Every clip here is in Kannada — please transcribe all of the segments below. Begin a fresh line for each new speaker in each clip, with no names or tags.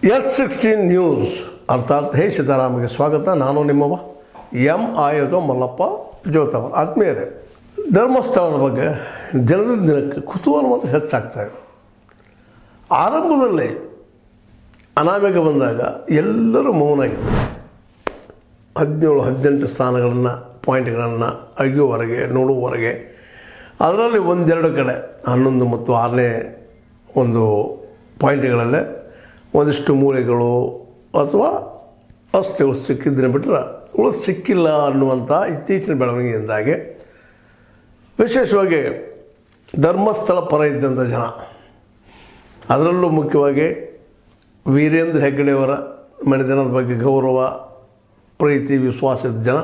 S16 ನ್ಯೂಸ್ ಅರ್ಥಾತ್ ಹೇ ಸೀತಾರಾಮಗೆ ಸ್ವಾಗತ. ನಾನು ನಿಮ್ಮವ ಎಂ ಮಲ್ಲಪ್ಪ ಜೋತವ. ಆತ್ಮೀಯರೇ, ಧರ್ಮಸ್ಥಳದ ಬಗ್ಗೆ ದಿನದಿಂದ ದಿನಕ್ಕೆ ಕುತೂಹಲ ಮತ್ತು ಹೆಚ್ಚಾಗ್ತಾ ಇದೆ. ಆರಂಭದಲ್ಲೇ ಅನಾಮಿಕ ಬಂದಾಗ ಎಲ್ಲರೂ ಮೌನಾಗಿದ್ದರು. 17-18 ಸ್ಥಾನಗಳನ್ನು ಪಾಯಿಂಟ್ಗಳನ್ನು ಅಗಿಯುವವರೆಗೆ ನೋಡುವವರೆಗೆ, ಅದರಲ್ಲಿ ಒಂದೆರಡು ಕಡೆ 11 ಮತ್ತು 6ನೇ ಒಂದು ಪಾಯಿಂಟ್ಗಳಲ್ಲೇ ಒಂದಿಷ್ಟು ಮೂಳೆಗಳು ಅಥವಾ ಅಸ್ಥಿಗಳು ಸಿಕ್ಕಿದ್ದನ್ನು ಬಿಟ್ಟರೆ ಉಳಿದು ಸಿಕ್ಕಿಲ್ಲ ಅನ್ನುವಂಥ ಇತ್ತೀಚಿನ ಬೆಳವಣಿಗೆಯಿಂದಾಗಿ ವಿಶೇಷವಾಗಿ ಧರ್ಮಸ್ಥಳ ಪರ ಇದ್ದಂಥ ಜನ, ಅದರಲ್ಲೂ ಮುಖ್ಯವಾಗಿ ವೀರೇಂದ್ರ ಹೆಗ್ಗಡೆಯವರ ಮನೆತನದ ಬಗ್ಗೆ ಗೌರವ, ಪ್ರೀತಿ, ವಿಶ್ವಾಸದ ಜನ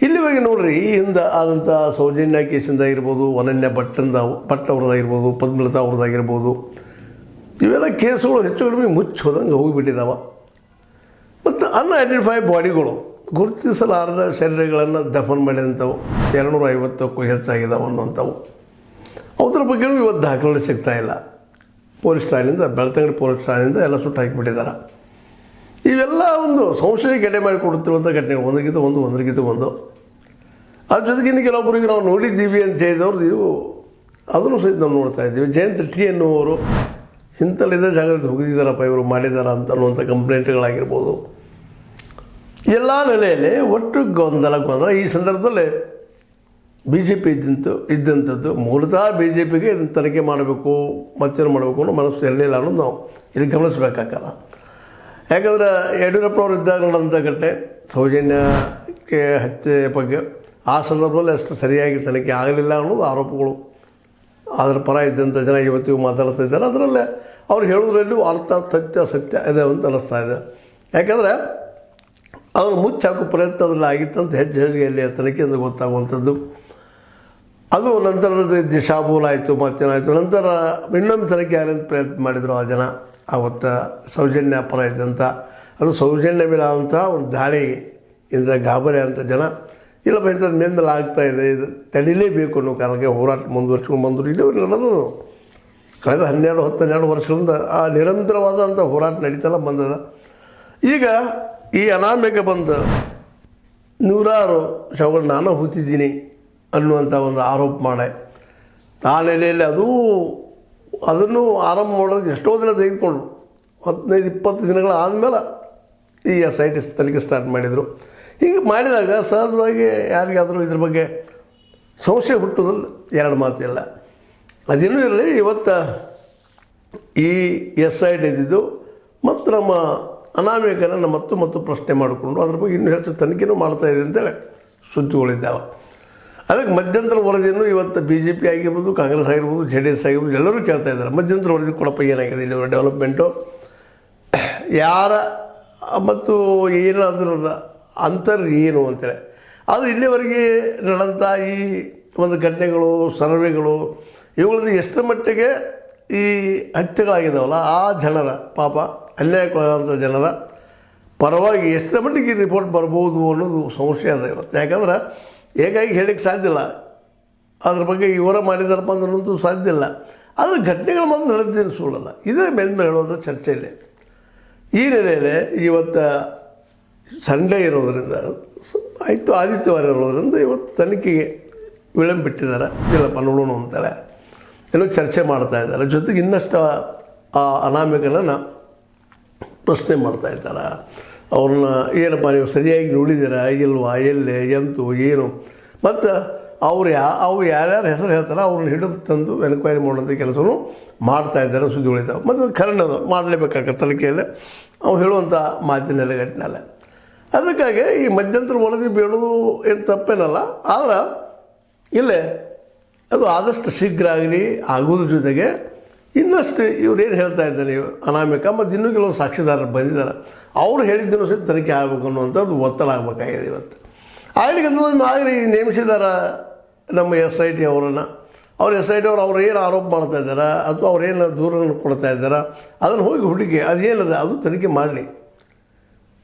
ಇಲ್ಲಿವರೆಗೆ ನೋಡ್ರಿ, ಈ ಹಿಂದೆ ಆದಂಥ ಸೌಜನ್ಯ ಕೇಸಿಂದ ಇರ್ಬೋದು, ಅನನ್ಯ ಭಟ್ ಅವ್ರದ್ದಾಗಿರ್ಬೋದು, ಪದ್ಮಲತಾ ಅವ್ರದ್ದಾಗಿರ್ಬೋದು, ಇವೆಲ್ಲ ಕೇಸುಗಳು ಹೆಚ್ಚು ಕಡಿಮೆ ಮುಚ್ಚೋದಂಗೆ ಹೋಗಿಬಿಟ್ಟಿದ್ದಾವೆ. ಮತ್ತು ಅನ್ಐಡೆಂಟಿಫೈ ಬಾಡಿಗಳು, ಗುರುತಿಸಲಾರದ ಶರೀರಗಳನ್ನು ದಫನ್ ಮಾಡಿದಂಥವು 250ಕ್ಕೂ ಹೆಚ್ಚಾಗಿದ್ದಾವೆ ಅನ್ನುವಂಥವು. ಅದ್ರ ಬಗ್ಗೆಯೂ ಇವತ್ತು ದಾಖಲೆ ಸಿಗ್ತಾಯಿಲ್ಲ. ಪೊಲೀಸ್ ಠಾಣೆಯಿಂದ, ಬೆಳ್ತಂಗಡಿ ಪೊಲೀಸ್ ಠಾಣೆಯಿಂದ ಎಲ್ಲ ಸುಟ್ಟು ಹಾಕಿಬಿಟ್ಟಿದ್ದಾರೆ. ಇವೆಲ್ಲ ಒಂದು ಸಂಶಯಕ್ಕೆ ಎಡೆ ಮಾಡಿ ಕೊಡುತ್ತಿರುವಂಥ ಘಟನೆಗಳು, ಒಂದಕ್ಕಿಂತ ಒಂದು. ಅದ್ರ ಜೊತೆಗೆ ಇನ್ನು ಕೆಲವೊಬ್ಬರಿಗೆ ನಾವು ನೋಡಿದ್ದೀವಿ ಅಂತ ಹೇಳಿದವ್ರು ನೀವು ಅದನ್ನು ಸಹಿತ ನಾವು ನೋಡ್ತಾ ಇದ್ದೀವಿ. ಜಯಂತ್ ಟಿ ಎನ್ನುವರು ಇಂಥಲ್ಲಿದ್ದ ಜಾಗದಲ್ಲಿ ಹೋಗಿದ್ದಾರಪ್ಪ ಇವರು ಮಾಡಿದಾರ ಅಂತ ಅನ್ನುವಂಥ ಕಂಪ್ಲೇಂಟ್ಗಳಾಗಿರ್ಬೋದು. ಎಲ್ಲ ನೆಲೆಯಲ್ಲಿ ಒಟ್ಟು ಗೊಂದಲ. ಈ ಸಂದರ್ಭದಲ್ಲಿ BJP ಇದ್ದಂಥದ್ದು ಮೂಲತಃ BJPಗೆ ಇದನ್ನು ತನಿಖೆ ಮಾಡಬೇಕು, ಮತ್ತೇನು ಮಾಡಬೇಕು ಅನ್ನೋ ಮನಸ್ಸು ಇರಲಿಲ್ಲ ಅನ್ನೋದು ನಾವು ಇಲ್ಲಿ ಗಮನಿಸಬೇಕಾಗಲ್ಲ. ಯಾಕಂದರೆ ಯಡಿಯೂರಪ್ಪನವರು ಇದ್ದಾಗ ನೋಡೋಂಥ ಘಟನೆ ಸೌಜನ್ಯಕ್ಕೆ ಹತ್ಯೆ ಬಗ್ಗೆ ಆ ಸಂದರ್ಭದಲ್ಲಿ ಅಷ್ಟು ಸರಿಯಾಗಿ ತನಿಖೆ ಆಗಲಿಲ್ಲ ಅನ್ನೋದು ಆರೋಪಗಳು. ಅದರ ಪರ ಇದ್ದಂಥ ಜನ ಇವತ್ತಿಗೂ ಮಾತಾಡ್ತಾ ಇದ್ದಾರೆ. ಅದರಲ್ಲೇ ಅವ್ರು ಹೇಳೋದ್ರಲ್ಲೂ ಅರ್ಥ ಸತ್ಯ ಇದೆ ಅಂತ ಅನ್ನಿಸ್ತಾ ಇದೆ. ಯಾಕಂದರೆ ಅದನ್ನು ಮುಚ್ಚಾಕೋ ಪ್ರಯತ್ನ ಅದರಲ್ಲಿ ಆಗಿತ್ತಂತ ಹೆಜ್ಜೆಯಲ್ಲಿ ತನಿಖೆಯಿಂದ ಗೊತ್ತಾಗುವಂಥದ್ದು. ಅದು ನಂತರದ ದಿಶಾಭೂಲ ಆಯಿತು, ಮತ್ತೇನಾಯಿತು. ನಂತರ ಇನ್ನೊಂದು ತನಿಖೆ ಯಾರಂತ ಪ್ರಯತ್ನ ಮಾಡಿದರು ಆ ಜನ. ಆವತ್ತು ಸೌಜನ್ಯ ಪರ ಇದ್ದಂಥ, ಅದು ಸೌಜನ್ಯ ಮೇಲೆ ಆದಂಥ ಒಂದು ದಾಳಿಯಿಂದ ಗಾಬರಿ ಅಂತ ಜನ, ಇಲ್ಲಪ್ಪ ಇಂಥದ್ದು ಮೇಂದಲ್ಲ ಆಗ್ತಾಯಿದೆ, ಇದು ತಡಿಲೇಬೇಕು ಅನ್ನೋ ಕಾರಣಕ್ಕೆ ಹೋರಾಟ ಮುಂದುವರ್ಸ್ಕೊಂಡು ಬಂದರು. ಇಲ್ಲಿವರೆಗೆ ನಡೆದು ಕಳೆದ 12 ವರ್ಷಗಳಿಂದ ಆ ನಿರಂತರವಾದಂಥ ಹೋರಾಟ ನಡೀತಲ್ಲ ಬಂದದ. ಈಗ ಈ ಅನಾಮಿಕ ಬಂದ 100 ಶವಗಳು ನಾನು ಹೂತಿದ್ದೀನಿ ಅನ್ನುವಂಥ ಒಂದು ಆರೋಪ ಮಾಡಿ ಆ ನೆಲೆಯಲ್ಲಿ ಅದನ್ನು ಆರಂಭ ಮಾಡೋದಕ್ಕೆ ಎಷ್ಟೋ ದಿನ ತೆಗೆದುಕೊಂಡು 15-20 ದಿನಗಳ ಆದಮೇಲೆ ಈ SIT ತನಿಖೆ ಸ್ಟಾರ್ಟ್ ಮಾಡಿದರು. ಹೀಗೆ ಮಾಡಿದಾಗ ಸಹಜವಾಗಿ ಯಾರಿಗಾದರೂ ಇದ್ರ ಬಗ್ಗೆ ಸಂಶಯ ಹುಟ್ಟೋದ್ರಲ್ಲಿ ಎರಡು ಮಾತಿಲ್ಲ. ಅದೇನೂ ಇರಲಿ, ಇವತ್ತು ಈ SIT ಇದ್ದಿದ್ದು ಮತ್ತು ನಮ್ಮ ಅನಾಮಿಕನ ಮತ್ತು ಪ್ರಶ್ನೆ ಮಾಡಿಕೊಂಡು ಅದ್ರ ಬಗ್ಗೆ ಇನ್ನೂ ಹೆಚ್ಚು ತನಿಖೆನೂ ಮಾಡ್ತಾಯಿದೆ ಅಂತೇಳಿ ಸುದ್ದಿಗಳಿದ್ದಾವೆ. ಅದಕ್ಕೆ ಮಧ್ಯಂತರ ವರದಿಯನ್ನು ಇವತ್ತು BJP ಆಗಿರ್ಬೋದು, ಕಾಂಗ್ರೆಸ್ ಆಗಿರ್ಬೋದು, JDS ಆಗಿರ್ಬೋದು ಎಲ್ಲರೂ ಕೇಳ್ತಾ ಇದ್ದಾರೆ. ಮಧ್ಯಂತರ ವರದಿ ಕೊಡಪ್ಪ, ಏನಾಗಿದೆ ಇಲ್ಲಿ ಡೆವಲಪ್ಮೆಂಟು, ಯಾರ ಮತ್ತು ಏನಾದ್ರದ ಅಂತರ್ ಏನು ಅಂತೇಳಿ. ಅದು ಇಲ್ಲಿವರೆಗೆ ನಡೆದಂಥ ಈ ಒಂದು ಘಟನೆಗಳು, ಸರ್ವೆಗಳು, ಇವುಗಳಿಂದ ಎಷ್ಟರ ಮಟ್ಟಿಗೆ ಈ ಹತ್ಯೆಗಳಾಗಿದ್ದಾವಲ್ಲ ಆ ಜನರ ಪಾಪ, ಅನ್ಯಾಯಕ್ಕೊಳಗಾದಂಥ ಜನರ ಪರವಾಗಿ ಎಷ್ಟರ ಮಟ್ಟಿಗೆ ರಿಪೋರ್ಟ್ ಬರ್ಬೋದು ಅನ್ನೋದು ಸಂಶಯ ಅದ ಇವತ್ತು. ಯಾಕಂದ್ರೆ ಹೇಗಾಗಿ ಹೇಳಲಿಕ್ಕೆ ಸಾಧ್ಯ ಇಲ್ಲ. ಅದ್ರ ಬಗ್ಗೆ ಇವರ ಮಾಡಿದಾರಪ್ಪ ಅನ್ನೋದು ಸಾಧ್ಯ ಇಲ್ಲ. ಆದರೆ ಘಟನೆಗಳು ಮಾತ್ರ ನಡೆದಿದ್ದು ಸುಳ್ಳಲ್ಲ. ಇದೇ ಮೇಲ್ಮೇಲೆ ಹೇಳುವಂಥ ಚರ್ಚೆಯಲ್ಲಿ. ಈ ನೆಲೆಯಲ್ಲಿ ಇವತ್ತು ಸಂಡೇ ಇರೋದರಿಂದ ಆಯಿತು, ಆದಿತ್ಯವಾರ ಇರೋದರಿಂದ ಇವತ್ತು ತನಿಖೆಗೆ ವಿಳಂಬ ಬಿಟ್ಟಿದ್ದಾರೆ. ಇಲ್ಲಪ್ಪ ನೋಡೋಣ ಅಂತೇಳಿ ಏನೋ ಚರ್ಚೆ ಮಾಡ್ತಾಯಿದ್ದಾರೆ. ಜೊತೆಗೆ ಇನ್ನಷ್ಟು ಆ ಅನಾಮಿಕನನ್ನು ಪ್ರಶ್ನೆ ಮಾಡ್ತಾಯಿದ್ದಾರೆ. ಅವ್ರನ್ನ ಏನಪ್ಪ ನೀವು ಸರಿಯಾಗಿ ನೋಡಿದ್ದೀರಾ ಇಲ್ವಾ, ಎಲ್ಲೇ ಎಂತು ಏನು, ಮತ್ತು ಅವ್ರು ಯಾರ್ಯಾರು ಹೆಸರು ಹೇಳ್ತಾರೆ ಅವ್ರನ್ನ ಹಿಡಿದು ತಂದು ಎನ್ಕ್ವೈರಿ ಮಾಡುವಂಥ ಕೆಲಸವೂ ಮಾಡ್ತಾಯಿದ್ದಾರೆ. ಸುದ್ದಿಗಳಿದ್ದಾವೆ ಮತ್ತು ಕನ್ನಡದ ಮಾಡಲೇಬೇಕಾಗ ತನಿಖೆಯಲ್ಲಿ ಅವ್ರು ಹೇಳುವಂಥ ಮಾತಿನೆಲ್ಲ ಘಟನೆಲ್ಲ. ಅದಕ್ಕಾಗಿ ಈ ಮಧ್ಯಂತರ ವರದಿ ಬೇಡೋದು ಏನು ತಪ್ಪೇನಲ್ಲ. ಆದರೆ ಇಲ್ಲೇ ಅದು ಆದಷ್ಟು ಶೀಘ್ರ ಆಗಲಿ, ಆಗೋದ್ರ ಜೊತೆಗೆ ಇನ್ನಷ್ಟು ಇವ್ರೇನು ಹೇಳ್ತಾ ಇದ್ದಾರೆ ಅನಾಮಿಕ ಮತ್ತು ಇನ್ನೂ ಕೆಲವು ಸಾಕ್ಷಿದಾರರು ಬಂದಿದ್ದಾರೆ, ಅವ್ರು ಹೇಳಿದ್ದನ್ನು ಸಹಿತ ತನಿಖೆ ಆಗಬೇಕು ಅನ್ನುವಂಥದ್ದು ಒತ್ತಡ ಆಗಬೇಕಾಗಿದೆ ಇವತ್ತು. ಆಗಲಿ ನೇಮಿಸಿದಾರ ನಮ್ಮ SIT ಅವರನ್ನು. SIT ಅವ್ರು ಏನು ಆರೋಪ ಮಾಡ್ತಾ ಇದ್ದಾರೆ ಅಥವಾ ಅವ್ರೇನು ದೂರನ್ನು ಕೊಡ್ತಾ ಇದ್ದಾರೆ ಅದನ್ನು ಹೋಗಿ ಹುಡುಕಿ ಅದೇನದ ಅದು ತನಿಖೆ ಮಾಡಲಿ.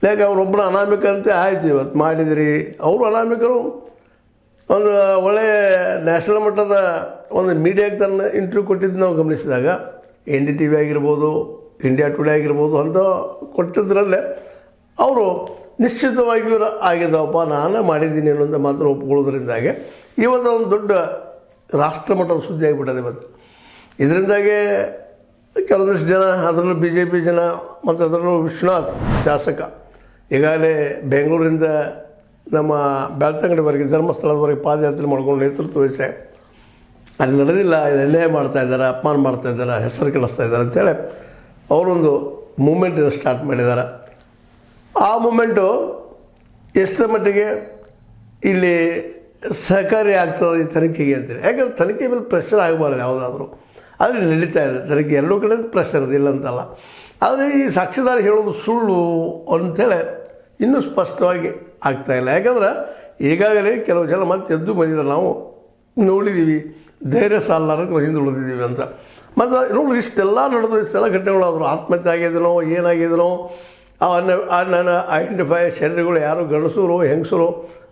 ಯಾಕೆ ಅವರೊಬ್ಬನ ಅನಾಮಿಕ ಅಂತ ಆಯಿತು ಇವತ್ತು ಮಾಡಿದಿರಿ. ಅವರು ಅನಾಮಿಕರು ಒಂದು ಒಳ್ಳೆಯ ನ್ಯಾಷನಲ್ ಮಟ್ಟದ ಒಂದು ಮೀಡಿಯಾಗೆ ತನ್ನ ಇಂಟರ್ವ್ಯೂ ಕೊಟ್ಟಿದ್ದು ನಾವು ಗಮನಿಸಿದಾಗ NDTV ಆಗಿರ್ಬೋದು, ಇಂಡಿಯಾ ಟುಡೇ ಆಗಿರ್ಬೋದು ಅಂತ ಕೊಟ್ಟಿದ್ದರಲ್ಲೇ ಅವರು ನಿಶ್ಚಿತವಾಗಿಯೂ ಆಗಿದ್ದಾವಪ್ಪ ನಾನೇ ಮಾಡಿದ್ದೀನಿ ಅನ್ನೋಂಥ ಮಾತ್ರ ಒಪ್ಕೊಳ್ಳೋದ್ರಿಂದಾಗೆ ಇವತ್ತು ಒಂದು ದೊಡ್ಡ ರಾಷ್ಟ್ರಮಟ್ಟದ ಸುದ್ದಿ ಆಗಿಬಿಟ್ಟದೆ ಇವತ್ತು. ಇದರಿಂದಾಗೆ ಕೆಲವೊಂದಿಷ್ಟು ಜನ, ಅದರಲ್ಲೂ ಬಿ ಜೆ ಪಿ ಜನ ಮತ್ತು ಅದರಲ್ಲೂ ವಿಶ್ವನಾಥ್ ಶಾಸಕ ಈಗಾಗಲೇ ಬೆಂಗಳೂರಿಂದ ನಮ್ಮ ಬೆಳ್ತಂಗಡಿವರೆಗೆ ಧರ್ಮಸ್ಥಳದವರೆಗೆ ಪಾದಯಾತ್ರೆ ಮಾಡ್ಕೊಂಡು ನೇತೃತ್ವ ವಹಿಸಿ ಅಲ್ಲಿ ನಡೆದಿಲ್ಲ, ಇದು ಅನ್ಯಾಯ ಮಾಡ್ತಾಯಿದ್ದಾರೆ, ಅಪಮಾನ ಮಾಡ್ತಾಯಿದ್ದಾರೆ, ಹೆಸರು ಕೆಡಿಸ್ತಾ ಇದ್ದಾರೆ ಅಂತೇಳಿ ಅವರೊಂದು ಮೂಮೆಂಟನ್ನು ಸ್ಟಾರ್ಟ್ ಮಾಡಿದ್ದಾರೆ. ಆ ಮೂಮೆಂಟು ಎಷ್ಟರ ಮಟ್ಟಿಗೆ ಇಲ್ಲಿ ಸಹಕಾರಿ ಆಗ್ತದೆ ಈ ತನಿಖೆಗೆ ಅಂತೇಳಿ. ಯಾಕಂದ್ರೆ ತನಿಖೆ ಮೇಲೆ ಪ್ರೆಷರ್ ಆಗಬಾರ್ದು ಯಾವುದಾದ್ರೂ, ಆದರೆ ನಡೀತಾ ಇದೆ ತನಿಖೆ, ಎರಡೂ ಕಡೆ ಪ್ರೆಷರ್ ಇದೆ ಇಲ್ಲ ಅಂತಲ್ಲ. ಆದರೆ ಈ ಸಾಕ್ಷಿದಾರ ಹೇಳೋದು ಸುಳ್ಳು ಅಂಥೇಳಿ ಇನ್ನೂ ಸ್ಪಷ್ಟವಾಗಿ ಆಗ್ತಾಯಿಲ್ಲ. ಯಾಕಂದ್ರೆ ಈಗಾಗಲೇ ಕೆಲವು ಜನ ಮತ್ತೆ ಎದ್ದು ಬಂದಿದ್ದಾರೆ, ನಾವು ನೋಡಿದ್ದೀವಿ, ಧೈರ್ಯ ಸಾಲಾರಕ್ಕೆ ಹಿಂದೆ ಉಳಿದಿದ್ದೀವಿ ಅಂತ. ಮತ್ತು ನೋಡಿ ಇಷ್ಟೆಲ್ಲ ನಡೆದ್ರು, ಇಷ್ಟೆಲ್ಲ ಘಟನೆಗಳಾದರೂ ಆತ್ಮಹತ್ಯೆ ಆಗಿದನೋ ಏನಾಗಿದನೋ ನನ್ನ ಐಡೆಂಟಿಫೈ ಶರೀರಗಳು ಯಾರು ಗಂಡಸರು ಹೆಂಗಸರು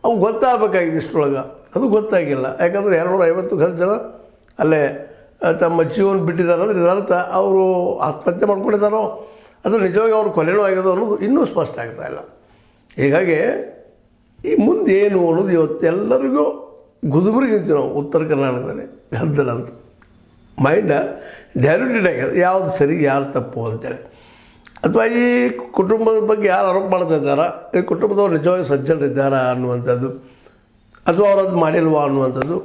ಅವು ಗೊತ್ತಾಗಬೇಕಾಗಿದೆ ಇಷ್ಟರೊಳಗೆ, ಅದು ಗೊತ್ತಾಗಿಲ್ಲ. ಯಾಕಂದರೆ 250 ಜನ ಅಲ್ಲೇ ತಮ್ಮ ಜೀವನ ಬಿಟ್ಟಿದ್ದಾರೆ ಅಂದರೆ ಇದರರ್ಥ ಅವರು ಆತ್ಮಹತ್ಯೆ ಮಾಡ್ಕೊಂಡಿದ್ದಾರೋ ಅದು ನಿಜವಾಗಿ ಅವ್ರು ಕೊಲೆನೂ ಆಗ್ಯದೋ ಅನ್ನೋದು ಇನ್ನೂ ಸ್ಪಷ್ಟ ಆಗ್ತಾಯಿಲ್ಲ. ಹೀಗಾಗಿ ಈ ಮುಂದೆ ಏನು ಅನ್ನೋದು ಇವತ್ತು ಎಲ್ಲರಿಗೂ ಗುದುಬರಿಗಿಂತೀವಿ ನಾವು ಉತ್ತರ ಕರ್ನಾಟಕದಲ್ಲಿ ಗದ್ದಲ ಅಂತ ಮೈಂಡ ಡೈಲ್ಯೂಟೆಡ್ ಆಗ್ಯದ, ಯಾವುದು ಸರಿ ಯಾರು ತಪ್ಪು ಅಂತೇಳಿ. ಅಥವಾ ಈ ಕುಟುಂಬದ ಬಗ್ಗೆ ಯಾರು ಆರೋಪ ಮಾಡ್ತಾ ಇದ್ದಾರಾ, ಈ ಕುಟುಂಬದವ್ರು ನಿಜವಾಗಿ ಸಜ್ಜನರಿದ್ದಾರಾ ಅನ್ನುವಂಥದ್ದು, ಅಥವಾ ಅವ್ರು ಅದು ಮಾಡಿಲ್ವಾ ಅನ್ನುವಂಥದ್ದು.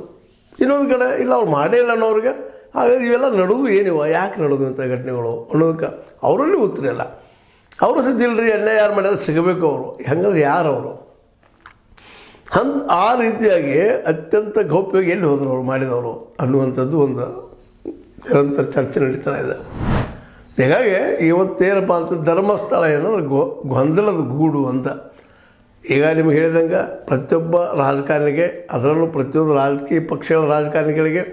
ಇನ್ನೊಂದು ಕಡೆ ಇಲ್ಲ ಅವ್ರು ಮಾಡೇ ಇಲ್ಲ ಅನ್ನೋರಿಗೆ ಹಾಗಾಗಿ ಇವೆಲ್ಲ ನಡೆದು ಏನಿವ, ಯಾಕೆ ನಡೆದು ಇಂಥ ಘಟನೆಗಳು ಅನ್ನೋದಕ್ಕೆ ಅವರಲ್ಲಿ ಉತ್ತರ ಇಲ್ಲ. ಅವರು ಸದ್ಯ ಇಲ್ಲರಿ ಅನ್ಯಾಯ ಯಾರು ಮಾಡಿದ್ರೆ ಸಿಗಬೇಕು, ಅವರು ಹೆಂಗಂದ್ರೆ ಯಾರು ಅವರು ಆ ರೀತಿಯಾಗಿ ಅತ್ಯಂತ ಗೌಪ್ಯವಾಗಿ ಎಲ್ಲಿ ಹೋದರು ಅವರು ಮಾಡಿದವರು ಅನ್ನುವಂಥದ್ದು ಒಂದು ನಿರಂತರ ಚರ್ಚೆ ನಡೀತಾ ಇದೆ. ಹೀಗಾಗಿ ಇವತ್ತೇನಪ್ಪ ಅಂತ ಧರ್ಮಸ್ಥಳ ಏನಂದ್ರೆ ಗೊಂದಲದ ಗೂಡು ಅಂತ. ಈಗ ನಿಮ್ಗೆ ಹೇಳಿದಂಗೆ ಪ್ರತಿಯೊಬ್ಬ ರಾಜಕಾರಣಿಗೆ, ಅದರಲ್ಲೂ ಪ್ರತಿಯೊಂದು ರಾಜಕೀಯ ಪಕ್ಷಗಳ ರಾಜಕಾರಣಿಗಳಿಗೆ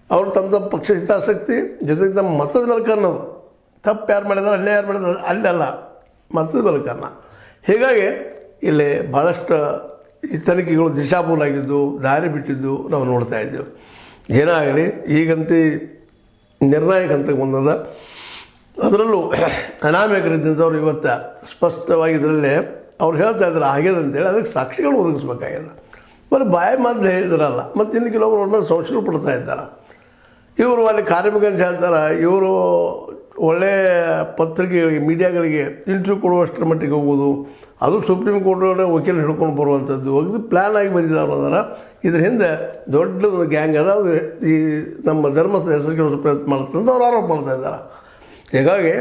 ಅವರು ತಮ್ಮ ತಮ್ಮ ಪಕ್ಷ ಹಿತಾಸಕ್ತಿ ಜೊತೆಗೆ ತಮ್ಮ ಮತದ ಮೇಲೆ ಕಾರಣ, ತಪ್ಪು ಯಾರು ಮಾಡಿದಾರೆ ಅಲ್ಲೇ ಯಾರು ಮಾಡಿದಾರೆ ಅಲ್ಲೆಲ್ಲ ಮತದ ಮೇಲೆ ಕಾರಣ. ಹೀಗಾಗಿ ಇಲ್ಲಿ ಭಾಳಷ್ಟು ಈ ತನಿಖೆಗಳು ದಿಶಾಭೂಲಾಗಿದ್ದು, ದಾರಿ ಬಿಟ್ಟಿದ್ದು ನಾವು ನೋಡ್ತಾ ಇದ್ದೇವೆ. ಏನಾಗಲಿ ಈಗಂತೂ ನಿರ್ಣಾಯಕ ಹಂತಕ್ಕೆ ಬಂದದ. ಅದರಲ್ಲೂ ಅನಾಮಿಕರಿದ್ದಂಥವ್ರು ಇವತ್ತು ಸ್ಪಷ್ಟವಾಗಿ ಇದರಲ್ಲೇ ಅವ್ರು ಹೇಳ್ತಾ ಇದ್ದಾರೆ ಆಗ್ಯದ ಅಂತೇಳಿ, ಅದಕ್ಕೆ ಸಾಕ್ಷಿಗಳು ಒದಗಿಸ್ಬೇಕಾಗ್ಯದ. ಬರೀ ಬಾಯಿ ಮಾತು ಹೇಳಿದ್ರಲ್ಲ, ಮತ್ತು ಇನ್ನು ಕೆಲವರು ಅವ್ರ ಮೇಲೆ ಸಂಶಯ ಪಡ್ತಾ ಇದ್ದಾರೆ. ಇವರು ಅಲ್ಲಿ ಕಾರ್ಮಿಕ ಅಂತ ಹೇಳ್ತಾರೆ, ಇವರು ಒಳ್ಳೆಯ ಪತ್ರಿಕೆಗಳಿಗೆ ಮೀಡಿಯಾಗಳಿಗೆ ಇಂಟರ್ವ್ಯೂ ಕೊಡುವಷ್ಟರ ಮಟ್ಟಿಗೆ ಹೋಗೋದು, ಅದು ಸುಪ್ರೀಂ ಕೋರ್ಟ್ ವಕೀಲ ಹಿಡ್ಕೊಂಡು ಬರುವಂಥದ್ದು ಒಗ್ದು ಪ್ಲ್ಯಾನ್ ಆಗಿ ಬಂದಿದ್ದಾರೆ. ಅದರ ಇದ್ರ ಹಿಂದೆ ದೊಡ್ಡದೊಂದು ಗ್ಯಾಂಗ್ ಅದ, ಅದು ಈ ನಮ್ಮ ಧರ್ಮಸ್ಥಳ ಹೆಸರು ಕೆಡಿಸೋ ಪ್ರಯತ್ನ ಮಾಡುತ್ತಂತ ಅವ್ರು ಆರೋಪ ಮಾಡ್ತಾ ಇದ್ದಾರೆ. ಹೀಗಾಗಿ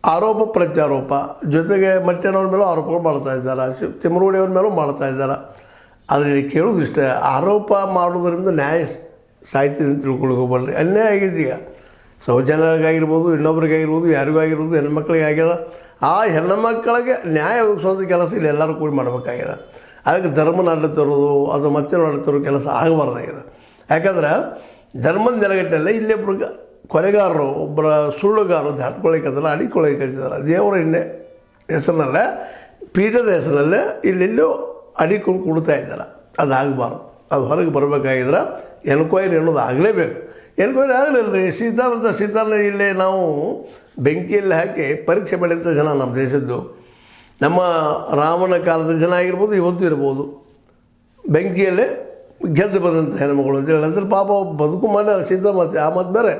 ಆರೋಪ ಪ್ರತ್ಯಾರೋಪ ಜೊತೆಗೆ ಮಟ್ಟೆನವ್ರ ಮೇಲೂ ಆರೋಪಗಳು ಮಾಡ್ತಾ ಇದ್ದಾರೆ, ತಿಮ್ಮರೋಡಿಯವ್ರ ಮೇಲೂ ಮಾಡ್ತಾ ಇದ್ದಾರೆ. ಆದರೆ ಇಲ್ಲಿ ಕೇಳೋದು ಇಷ್ಟೇ, ಆರೋಪ ಮಾಡೋದರಿಂದ ನ್ಯಾಯ ಸಾಯ್ತಿದೆ ಅಂತ ತಿಳ್ಕೊಳ್ಳಿ ಹೋಗ್ಬಾರ್ದು. ಅನ್ಯಾಯ ಆಗಿದೆ. ಈಗ ಶೌಚಾಲಯಗಾಗಿರ್ಬೋದು, ಇನ್ನೊಬ್ರಿಗಾಗಿರ್ಬೋದು, ಯಾರಿಗಾಗಿರ್ಬೋದು, ಹೆಣ್ಮಕ್ಳಿಗೆ ಆಗ್ಯದ. ಆ ಹೆಣ್ಣುಮಕ್ಕಳಿಗೆ ನ್ಯಾಯ ಒದಗಿಸುವಂಥ ಕೆಲಸ ಇಲ್ಲಿ ಎಲ್ಲರೂ ಕೂಡಿ ಮಾಡಬೇಕಾಗ್ಯದ. ಅದಕ್ಕೆ ಧರ್ಮ ನಡೀತಿರೋದು ಅದು ಮತ್ತೆ ನಡೀತಿರೋ ಕೆಲಸ ಆಗಬಾರ್ದಾಗಿದೆ. ಯಾಕಂದ್ರೆ ಧರ್ಮದ ನೆಲೆಗಟ್ಟಲೆ ಇಲ್ಲೊಬ್ಬರು ಕೊಲೆಗಾರರು, ಒಬ್ಬರ ಸುಳ್ಳುಗಾರರು ದಾಟ್ಕೊಳ್ಳಿಕ್ಕಂದ್ರೆ ಅಡಿಕೊಳ್ಳಿಕ್ಕಿದ್ದಾರೆ. ದೇವರ ಹೆಸರಿನಲ್ಲೇ, ಪೀಠದ ಹೆಸರಿನಲ್ಲೇ ಇಲ್ಲೆಲ್ಲೋ ಅಡಿಕೊಂಡು ಕೊಡ್ತಾ ಇದ್ದಾರೆ. ಅದಾಗಬಾರ್ದು. ಅದು ಹೊರಗೆ ಬರಬೇಕಾಗಿದ್ರೆ ಎನ್ಕ್ವೈರಿ ಅನ್ನೋದು ಆಗಲೇಬೇಕು. ಎನ್ಕ್ವೈರಿ ಆಗಲಿಲ್ಲ ರೀ. ಶೀತಾನ ಇಲ್ಲೇ ನಾವು ಬೆಂಕಿಯಲ್ಲಿ ಹಾಕಿ ಪರೀಕ್ಷೆ ಮಾಡಿದಂಥ ಜನ ನಮ್ಮ ದೇಶದ್ದು, ನಮ್ಮ ರಾಮನ ಕಾಲದ ಜನ ಆಗಿರ್ಬೋದು, ಇವತ್ತು ಇರ್ಬೋದು. ಬೆಂಕಿಯಲ್ಲೇ ಗೆದ್ದು ಬಂದಂಥ ಹೆಣ್ಮಗಳು ಅಂತ ಹೇಳಿ ಅಂದ್ರೆ ಪಾಪ ಬದುಕು ಮಾಡ್ಯಾರ ಸೀತಾ. ಮತ್ತು ಆ ಮಾತು ಬೇರೆ.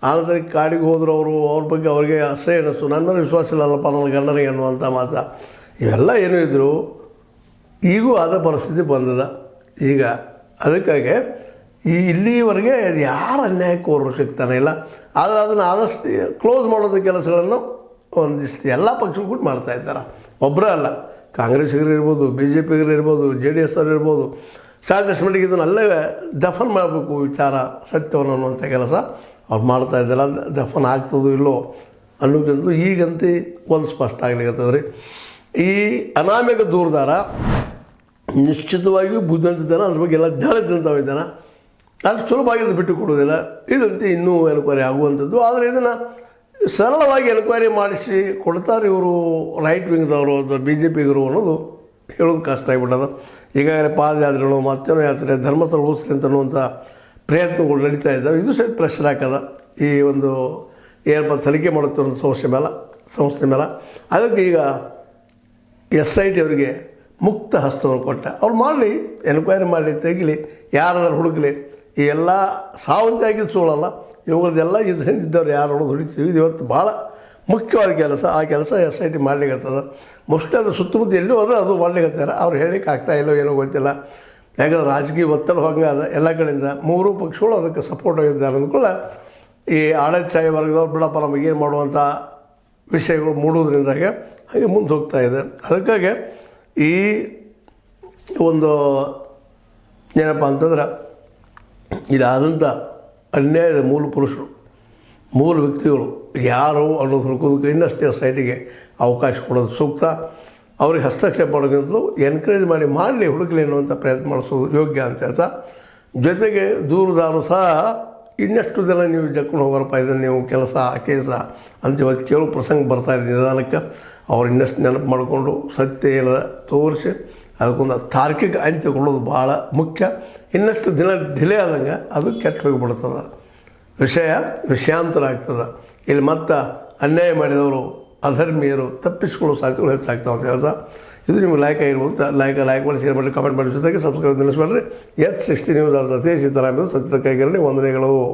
ಆನಂತರ ಕಾಡಿಗೆ ಹೋದ್ರು ಅವರು, ಅವ್ರ ಬಗ್ಗೆ ಅವ್ರಿಗೆ ಅಸಹ್ಯ ಅನ್ನಿಸ್ತು, ನನ್ನ ಮೇಲೆ ವಿಶ್ವಾಸ ಇಲ್ಲಲ್ಲಪ್ಪ ನನ್ನ ಗಂಡನಿಗೆ ಅನ್ನುವಂಥ ಮಾತು. ಇವೆಲ್ಲ ಏನೂ ಇದ್ದರು ಈಗೂ ಆದ ಪರಿಸ್ಥಿತಿ ಬಂದದ. ಈಗ ಅದಕ್ಕಾಗಿ ಇಲ್ಲಿವರೆಗೆ ಯಾರು ಅನ್ಯಾಯಕ್ಕೆ ಸಿಗ್ತಾನೆ ಇಲ್ಲ. ಆದರೆ ಅದನ್ನು ಆದಷ್ಟು ಕ್ಲೋಸ್ ಮಾಡೋದು ಕೆಲಸಗಳನ್ನು ಒಂದಿಷ್ಟು ಎಲ್ಲ ಪಕ್ಷಗಳು ಕೂಡ ಮಾಡ್ತಾಯಿದ್ದಾರೆ. ಒಬ್ಬರೇ ಅಲ್ಲ, ಕಾಂಗ್ರೆಸ್ಗಿರಿರ್ಬೋದು, ಬಿ ಜೆ ಪಿಗಿರಿರ್ಬೋದು, JDS ಇರ್ಬೋದು, ಸಾಧ್ಯಷ್ಟು ಮಟ್ಟಿಗೆ ಇದನ್ನಲ್ಲೇ ದಫನ್ ಮಾಡಬೇಕು ವಿಚಾರ ಸತ್ಯವನ್ನು ಅನ್ನುವಂಥ ಕೆಲಸ ಅವ್ರು ಮಾಡ್ತಾಯಿದ್ದಾರೆ. ದಫನ್ ಆಗ್ತದೋ ಇಲ್ಲೋ ಅನ್ನೋಕ್ಕಿಂತ ಈಗಂತೂ ಒಂದು ಸ್ಪಷ್ಟ ಆಗ್ಲಿಕ್ಕತ್ತದ್ರಿ. ಈ ಅನಾಮಿಕ ದೂರದಾರ ನಿಶ್ಚಿತವಾಗಿಯೂ ಬುದ್ಧಿವಂತಿದ್ದಾನೆ, ಅದ್ರ ಬಗ್ಗೆ ಎಲ್ಲ ಜ್ಞಾನದಂಥವು ಇದ್ದಾನೆ. ಅಷ್ಟು ಸುಲಭವಾಗಿ ಬಿಟ್ಟು ಕೊಡೋದಿಲ್ಲ. ಇದಂತೆ ಇನ್ನೂ ಎನ್ಕ್ವೈರಿ ಆಗುವಂಥದ್ದು. ಆದರೆ ಇದನ್ನು ಸರಳವಾಗಿ ಎನ್ಕ್ವೈರಿ ಮಾಡಿಸಿ ಕೊಡ್ತಾರೆ ಇವರು ರೈಟ್ ವಿಂಗ್ದವರು, ಅಥವಾ BJPಗರು ಅನ್ನೋದು ಹೇಳೋದು ಕಷ್ಟ ಆಗಿಬಿಟ್ಟದ. ಈಗಾಗಲೇ ಪಾದಯಾತ್ರೆಗಳು, ಮತ್ತೇನೋ ಯಾತ್ರೆ, ಧರ್ಮಸ್ಥಳ ಉಳಿಸ್ಲಿ ಅಂತ ಅನ್ನುವಂಥ ಪ್ರಯತ್ನಗಳು ನಡೀತಾ ಇದ್ದಾವೆ. ಇದು ಸಹಿತ ಪ್ರೆಷರ್ ಹಾಕದ. ಈ ಒಂದು ಏನಪ್ಪ ತನಿಖೆ ಮಾಡುತ್ತಿರೋ ಸಂಸ್ಥೆ ಮೇಲೆ ಅದಕ್ಕೆ ಈಗ SIT ಅವರಿಗೆ ಮುಕ್ತ ಹಸ್ತವನ್ನು ಕೊಟ್ಟ. ಅವ್ರು ಮಾಡಲಿ, ಎನ್ಕ್ವೈರಿ ಮಾಡಲಿ, ತೆಗಿಲಿ, ಯಾರಾದ್ರೂ ಹುಡುಕಲಿ. ಈ ಎಲ್ಲ ಸಾವಂತೆ ಆಗಿದ್ದು ಸುಳ್ಳಲ್ಲ, ಇವುಗಳದ್ದೆಲ್ಲ ಇದ್ದವ್ರು ಯಾರು ಹೊಡೆದು ಹುಡುಕ್ತೀವಿ. ಇದು ಇವತ್ತು ಭಾಳ ಮುಖ್ಯವಾದ ಕೆಲಸ. ಆ ಕೆಲಸ SIT ಮಾಡ್ಲಿಕ್ಕತ್ತದ. ಮೋಸ್ಟ್ಲಿ ಅದು ಸುತ್ತಮುತ್ತ ಎಲ್ಲೂ ಹೋದ್ರೆ ಅದು ಮಾಡ್ಲಿಕ್ಕತ್ತಾರೆ. ಅವ್ರು ಹೇಳಿಕ್ಕೆ ಆಗ್ತಾಯಿಲ್ಲೋ ಏನೋ ಗೊತ್ತಿಲ್ಲ. ಯಾಕಂದ್ರೆ ರಾಜಕೀಯ ಒತ್ತಡ ಹೋಗದ ಎಲ್ಲ ಕಡೆಯಿಂದ 3 ಪಕ್ಷಗಳು ಅದಕ್ಕೆ ಸಪೋರ್ಟ್ ಆಗಿದ್ದಾರೆ ಅಂದ್ಕೊಳ್ಳ ಈ ಆಡಳಿತಶಾಹಿ ವರ್ಗದವ್ರು ಬಿಡಪ್ಪ ನಮಗೇನು ಮಾಡುವಂಥ ವಿಷಯಗಳು ಮೂಡುವುದರಿಂದಾಗೆ ಹಾಗೆ ಮುಂದೆ ಹೋಗ್ತಾ ಇದೆ. ಅದಕ್ಕಾಗಿ ಈ ಒಂದು ಏನಪ್ಪ ಅಂತಂದ್ರೆ ಇದಾದಂಥ ಅನ್ಯಾಯದ ಮೂಲ ಪುರುಷರು, ಮೂಲ ವ್ಯಕ್ತಿಗಳು ಯಾರು ಅನ್ನೋದು ಹುಡುಕೋದಕ್ಕೆ ಇನ್ನಷ್ಟೇ SITಗೆ ಅವಕಾಶ ಕೊಡೋದು ಸೂಕ್ತ. ಅವ್ರಿಗೆ ಹಸ್ತಕ್ಷೇಪ ಮಾಡೋಕ್ಕಿಂತಲೂ ಎನ್ಕರೇಜ್ ಮಾಡಲಿ ಹುಡುಕಲಿ ಅನ್ನುವಂಥ ಪ್ರಯತ್ನ ಮಾಡಿಸೋದು ಯೋಗ್ಯ ಅಂತ ಹೇಳ್ತಾ, ಜೊತೆಗೆ ದೂರದಾರು ಸಹ ಇನ್ನಷ್ಟು ಜನ ನೀವು ಜಕ್ಕೊಂಡು ಹೋಗೋರಪ್ಪ ಇದನ್ನು ನೀವು ಕೆಲಸ ಕೇಸ ಅಂತ ಇವತ್ತು ಕೇಳೋ ಪ್ರಸಂಗ ಬರ್ತಾಯಿದೆ. ನಿಧಾನಕ್ಕೆ ಅವ್ರು ಇನ್ನಷ್ಟು ನೆನಪು ಮಾಡಿಕೊಂಡು ಸತ್ಯ ಏನದ ತೋರಿಸಿ ಅದಕ್ಕೊಂದು ತಾರ್ಕಿಕ ಅಂತ್ಯ ಕೊಡೋದು ಭಾಳ ಮುಖ್ಯ. ಇನ್ನಷ್ಟು ದಿನ ಡಿಲೇ ಆದಂಗೆ ಅದು ಕೆಟ್ಟು ಹೋಗಿಬಿಡ್ತದೆ, ವಿಷಯಾಂತರ ಆಗ್ತದೆ. ಇಲ್ಲಿ ಮತ್ತೆ ಅನ್ಯಾಯ ಮಾಡಿದವರು ಅಧರ್ಮೀಯರು ತಪ್ಪಿಸಿಕೊಳ್ಳೋ ಸಾಧ್ಯತೆಗಳು ಹೆಚ್ಚಾಗ್ತಾವೆ ಅಂತ ಹೇಳ್ತಾ, ಇದು ನಿಮ್ಗೆ ಲೈಕ್ ಆಗಿರ್ಬೋದು. ಲೈಕ್ ಮಾಡಿ, ಶೇರ್ ಮಾಡಿ, ಕಮೆಂಟ್ ಮಾಡಿ, ಜೊತೆಗೆ ಸಬ್ಸ್ಕ್ರೈಬ್ ನಿಲ್ಲಿಸ್ಬೇಡ್ರಿ. H60 ನ್ಯೂಸ್ ಅರ್ಥ ಸೀತಾರಾಮ ಸತ್ಯದ ಕೈಗರಣೆ ವಂದನೆಗಳು.